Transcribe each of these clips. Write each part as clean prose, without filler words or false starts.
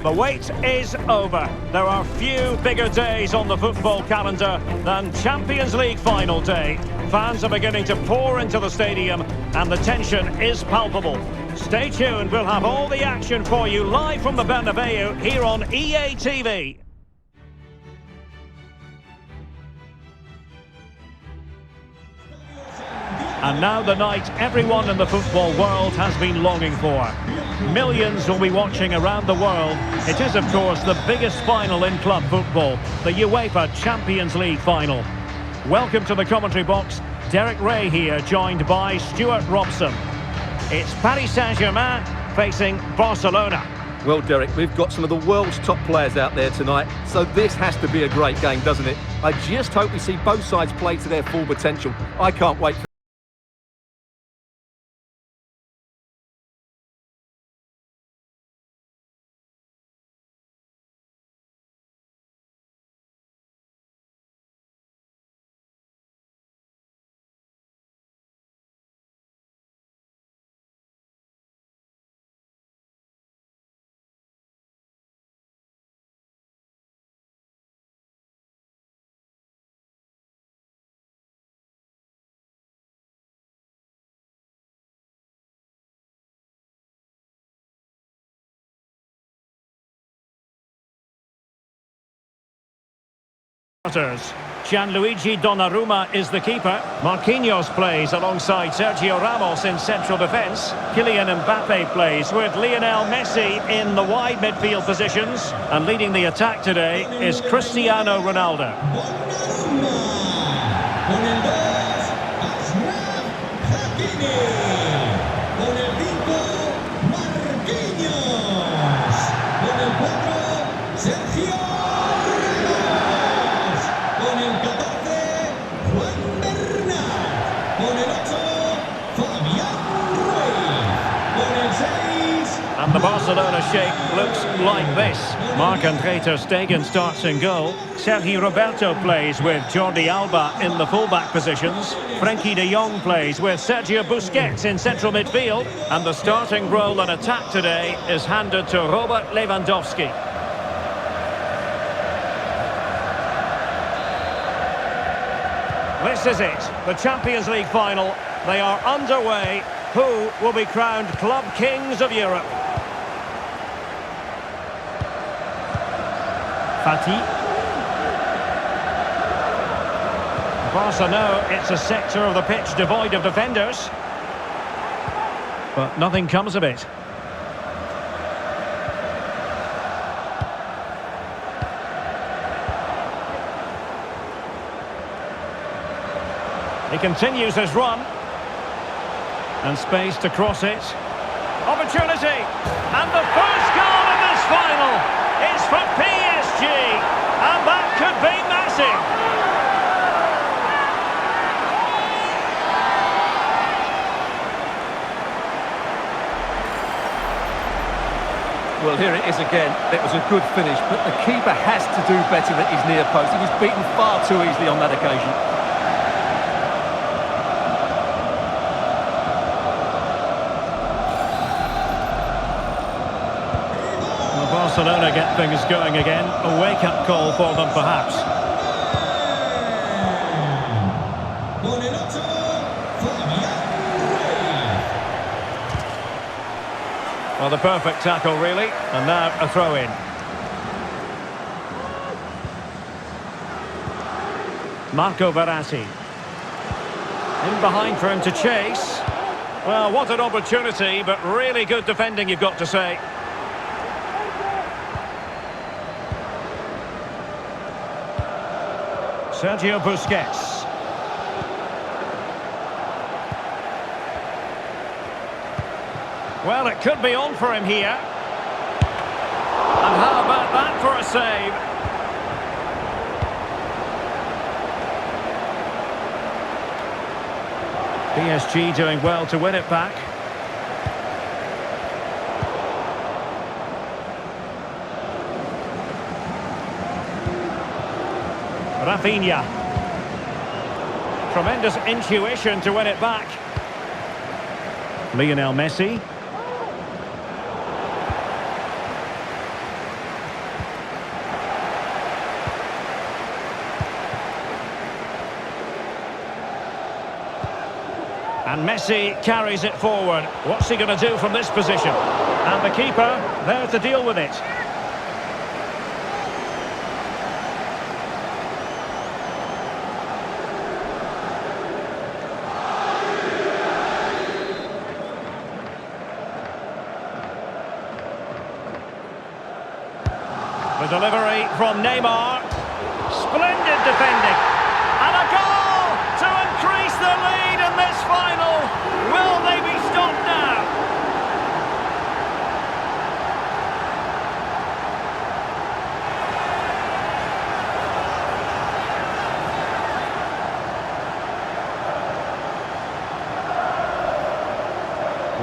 The wait is over. There are few bigger days on the football calendar than Champions League final day. Fans are beginning to pour into the stadium and the tension is palpable. Stay tuned, we'll have all the action for you live from the Bernabeu here on EA TV. And now the night everyone in the football world has been longing for. Millions will be watching around the world. It is, of course, the biggest final in club football, the UEFA Champions League final. Welcome to the commentary box. Derek Ray here, joined by Stuart Robson. It's Paris Saint-Germain facing Barcelona. Well, Derek, we've got some of the world's top players out there tonight, so this has to be a great game, doesn't it? I just hope we see both sides play to their full potential. I can't wait for Gianluigi Donnarumma is the keeper. Marquinhos plays alongside Sergio Ramos in central defence. Kylian Mbappe plays with Lionel Messi in the wide midfield positions. And leading the attack today is Cristiano Ronaldo. And the Barcelona shape looks like this. Marc-André ter Stegen starts in goal. Sergi Roberto plays with Jordi Alba in the fullback positions. Frenkie de Jong plays with Sergio Busquets in central midfield. And the starting role in attack today is handed to Robert Lewandowski. This is it, the Champions League final. They are underway. Who will be crowned club kings of Europe? Fati. Barca know it's a sector of the pitch devoid of defenders. But nothing comes of it. He continues his run. And space to cross it. Opportunity! And the first goal in this final is for PSG. And that could be massive. Well, here it is again. It was a good finish, but the keeper has to do better at his near post. He was beaten far too easily on that occasion. Barcelona get things going again. A wake-up call for them, perhaps. Well, the perfect tackle, really. And now a throw-in. Marco Verratti. In behind for him to chase. Well, what an opportunity, but really good defending, you've got to say. Sergio Busquets. Well, it could be on for him here. And how about that for a save? PSG doing well to win it back. Rafinha. Tremendous intuition to win it back. Lionel Messi. And Messi carries it forward. What's he going to do from this position? And the keeper there to deal with it. The delivery from Neymar. Splendid defending. And a goal to increase the lead in this final. Will they be stopped now?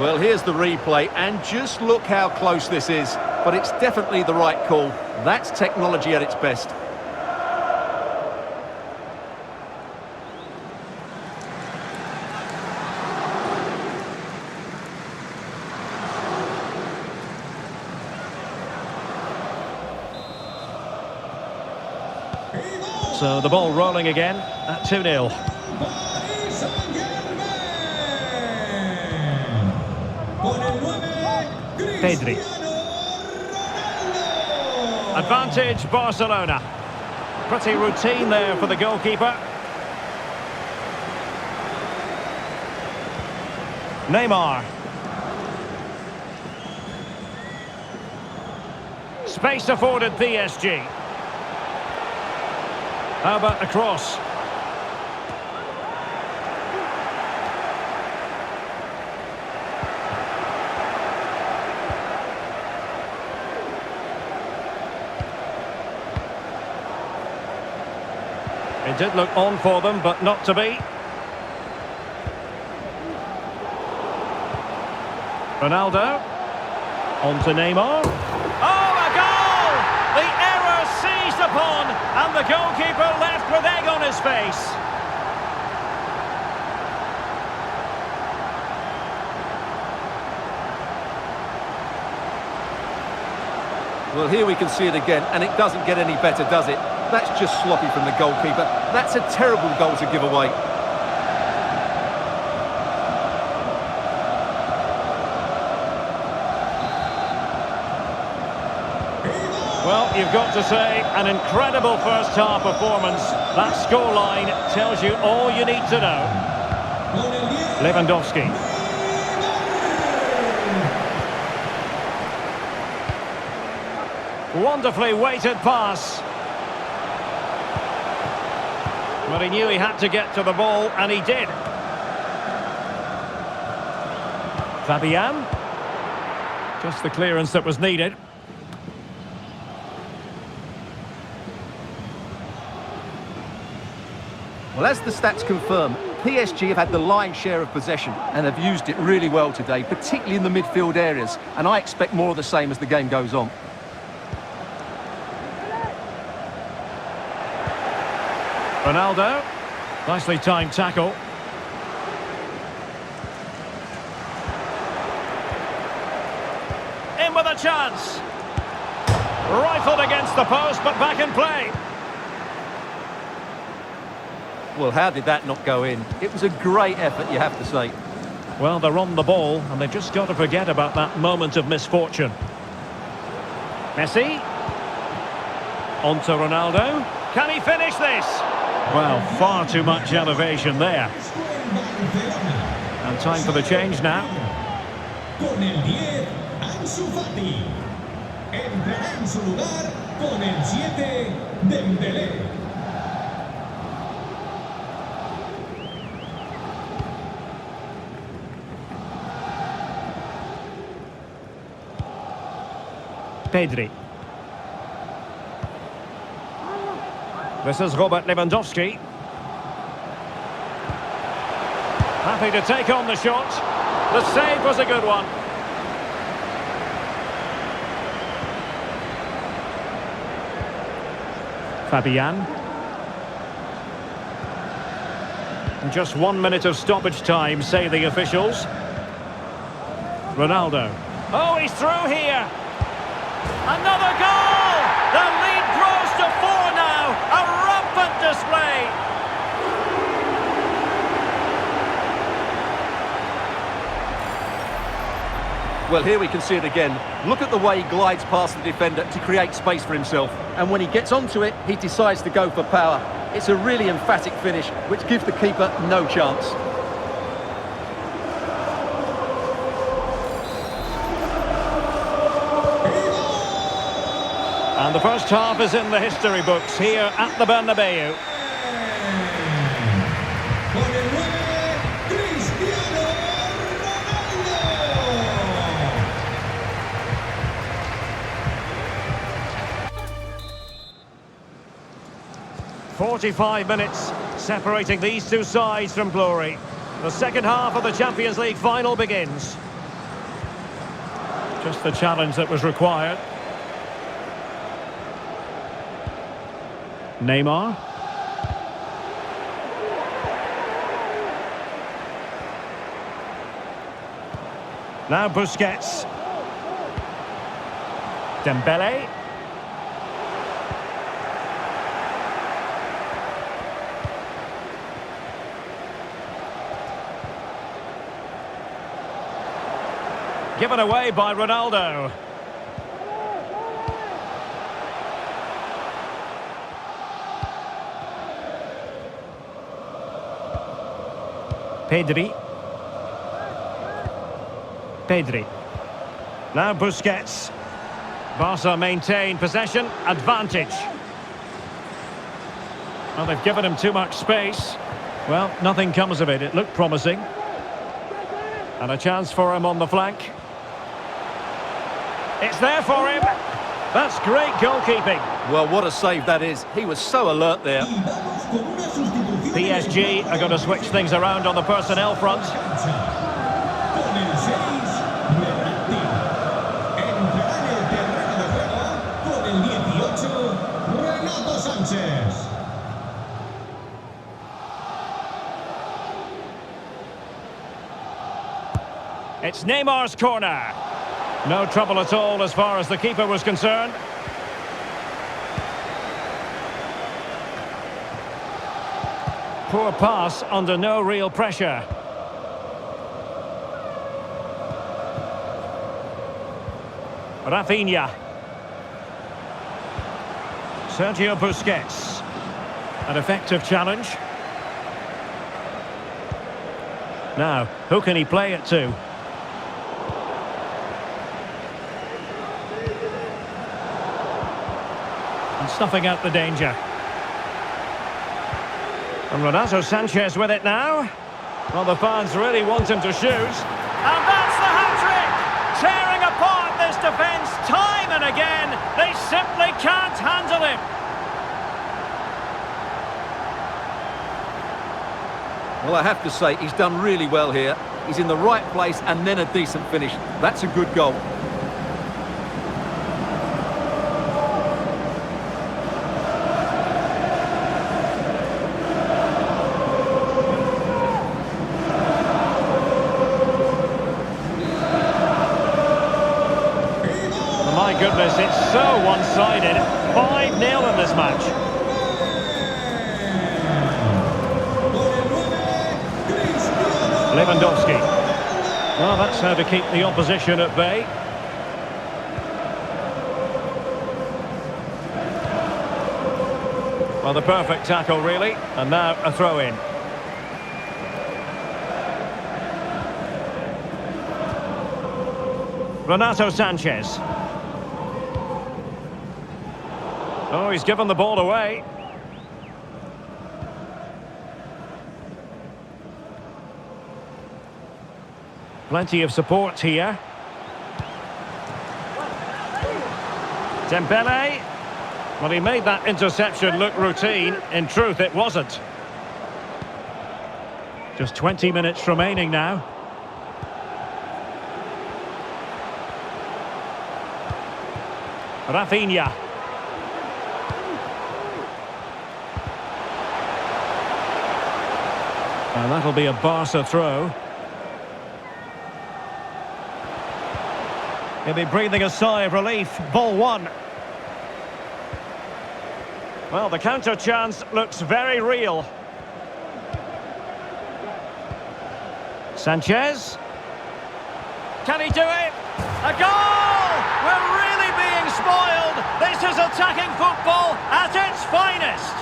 Well, here's the replay, and just look how close this is. But it's definitely the right call. That's technology at its best. So the ball rolling again at 2-0. Pedri. Advantage Barcelona. Pretty routine there for the goalkeeper. Neymar. Space afforded PSG. How about a cross? It did look on for them, but not to be. Ronaldo. On to Neymar. Oh, a goal! The error seized upon, and the goalkeeper left with egg on his face. Well, here we can see it again, and it doesn't get any better, does it? That's just sloppy from the goalkeeper. That's a terrible goal to give away. Well, you've got to say, an incredible first-half performance. That scoreline tells you all you need to know. Lewandowski. Wonderfully weighted pass. But he knew he had to get to the ball, and he did. Fabian. Just the clearance that was needed. Well, as the stats confirm, PSG have had the lion's share of possession and have used it really well today, particularly in the midfield areas. And I expect more of the same as the game goes on. Ronaldo. Nicely timed tackle. In with a chance. Rifled against the post, but back in play. Well, how did that not go in? It was a great effort, you have to say. Well, they're on the ball, and they've just got to forget about that moment of misfortune. Messi. On to Ronaldo. Can he finish this? Well, far too much elevation there. And time for the change now. Con el 10, Ansu Fati. Entrará en su lugar con el 7, Dembélé. Pedri. This is Robert Lewandowski. Happy to take on the shot. The save was a good one. Fabian. And just 1 minute of stoppage time, say the officials. Ronaldo. Oh, he's through here. Another goal! The lead grows to 4 now. A rampant display. Well, here we can see it again. Look at the way he glides past the defender to create space for himself. And when he gets onto it, he decides to go for power. It's a really emphatic finish, which gives the keeper no chance. And the first half is in the history books here at the Bernabeu. Con el 9, Cristiano Ronaldo. 45 minutes separating these two sides from glory. The second half of the Champions League final begins. Just the challenge that was required. Neymar. Now Busquets. Dembele. Given away by Ronaldo. Pedri. Now Busquets. Barca maintain possession, advantage. Well, they've given him too much space. Well, nothing comes of it. It looked promising. And a chance for him on the flank. It's there for him. That's great goalkeeping. Well, what a save that is. He was so alert there. PSG are going to switch things around on the personnel front. Con el 6, Ronaldo. Entrará en el terreno de juego con el 18, Ronaldo Sánchez. It's Neymar's corner. No trouble at all as far as the keeper was concerned. Poor pass under no real pressure. Rafinha. Sergio Busquets. An effective challenge. Now, who can he play it to? And snuffing out the danger. And Ronaldo Sanchez with it now. Well, the fans really want him to shoot. And that's the hat-trick! Tearing apart this defence time and again. They simply can't handle him. Well, I have to say, he's done really well here. He's in the right place and then a decent finish. That's a good goal. My goodness, it's so one-sided. 5-0 in this match. Lewandowski. Well, that's how to keep the opposition at bay. Well, the perfect tackle, really. And now a throw-in. Renato Sanchez. Oh, he's given the ball away. Plenty of support here. Dembele. Well, he made that interception look routine. In truth, it wasn't. Just 20 minutes remaining now. Rafinha. And that'll be a Barca throw. He'll be breathing a sigh of relief. Ball one. Well, the counter chance looks very real. Sanchez. Can he do it? A goal! We're really being spoiled. This is attacking football at its finest.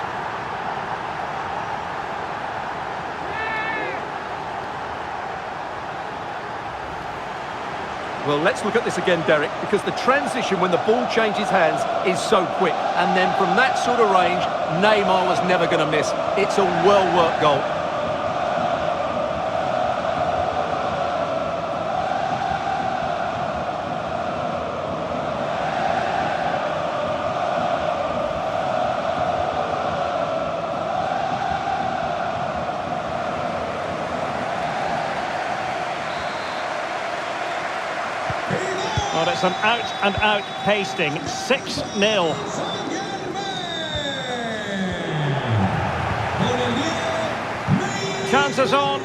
Well, let's look at this again, Derek, because the transition when the ball changes hands is so quick. And then from that sort of range, Neymar was never going to miss. It's a well-worked goal. Well, it's an out-and-out pasting, 6-0. Chances on.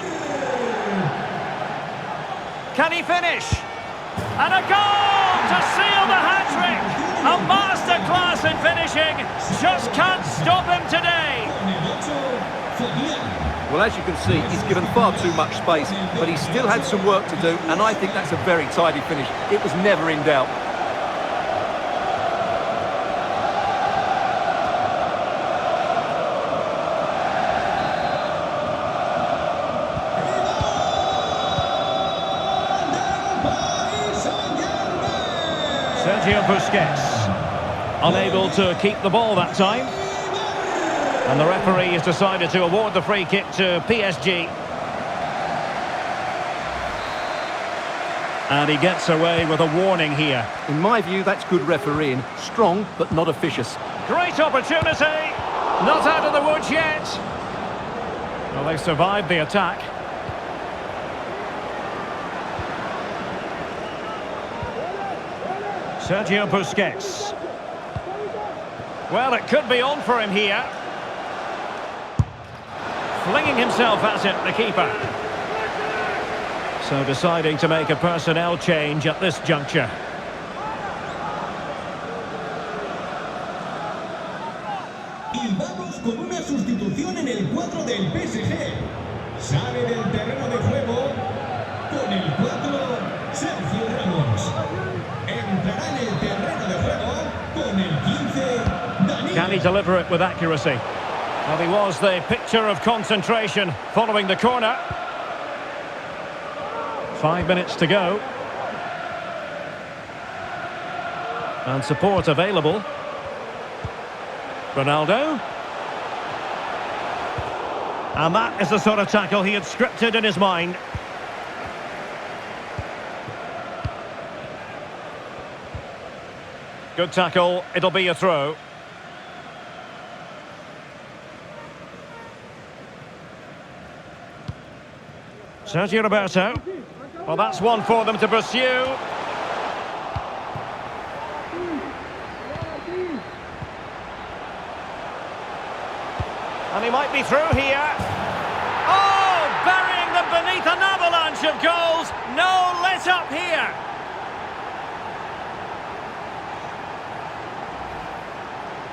Can he finish? And a goal to seal the hat-trick! A masterclass in finishing. Just can't stop him today. Well, as you can see, he's given far too much space, but he still had some work to do, and I think that's a very tidy finish. It was never in doubt. Sergio Busquets, unable to keep the ball that time. And the referee has decided to award the free kick to PSG. And he gets away with a warning here. In my view, that's good refereeing. Strong, but not officious. Great opportunity. Not out of the woods yet. Well, they survived the attack. Sergio Busquets. Well, it could be on for him here. Flinging himself at it, the keeper. So deciding to make a personnel change at this juncture. Y vamos con una sustitución en el cuadro del PSG. Sale del terreno de juego con el 4, Sergio Ramos. Entrará en el terreno de juego con el 15, Dani. Can he deliver it with accuracy? Well, he was the picture of concentration following the corner. 5 minutes to go. And support available. Ronaldo. And that is the sort of tackle he had scripted in his mind. Good tackle, it'll be a throw. Sergio Roberto. Well, that's one for them to pursue. And he might be through here. Oh, burying them beneath an avalanche of goals. No let up here.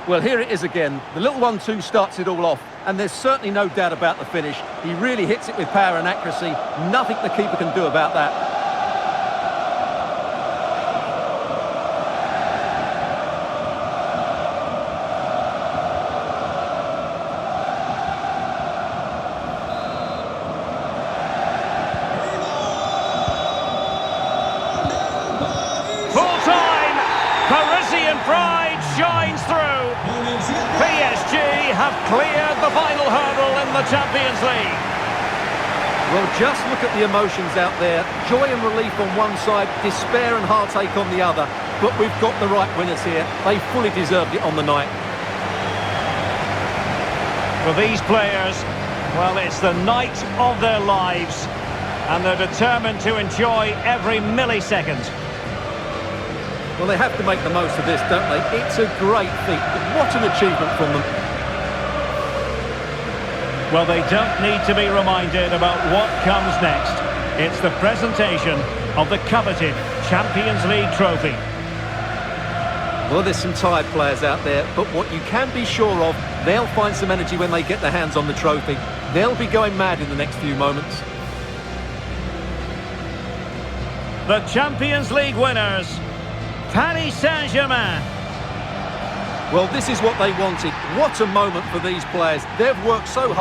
Well, here it is again. The little 1-2 starts it all off, and there's certainly no doubt about the finish. He really hits it with power and accuracy. Nothing the keeper can do about that. Full-time, Parisian pride shines through. PSG have cleared the final hurdle in the Champions League. Well, just look at the emotions out there. Joy and relief on one side, despair and heartache on the other. But we've got the right winners here. They fully deserved it on the night. For these players, well, it's the night of their lives. And they're determined to enjoy every millisecond. Well, they have to make the most of this, don't they? It's a great feat. What an achievement from them. Well, they don't need to be reminded about what comes next. It's the presentation of the coveted Champions League trophy. Well, there's some tired players out there, but what you can be sure of, they'll find some energy when they get their hands on the trophy. They'll be going mad in the next few moments. The Champions League winners, Paris Saint-Germain. Well, this is what they wanted. What a moment for these players. They've worked so hard.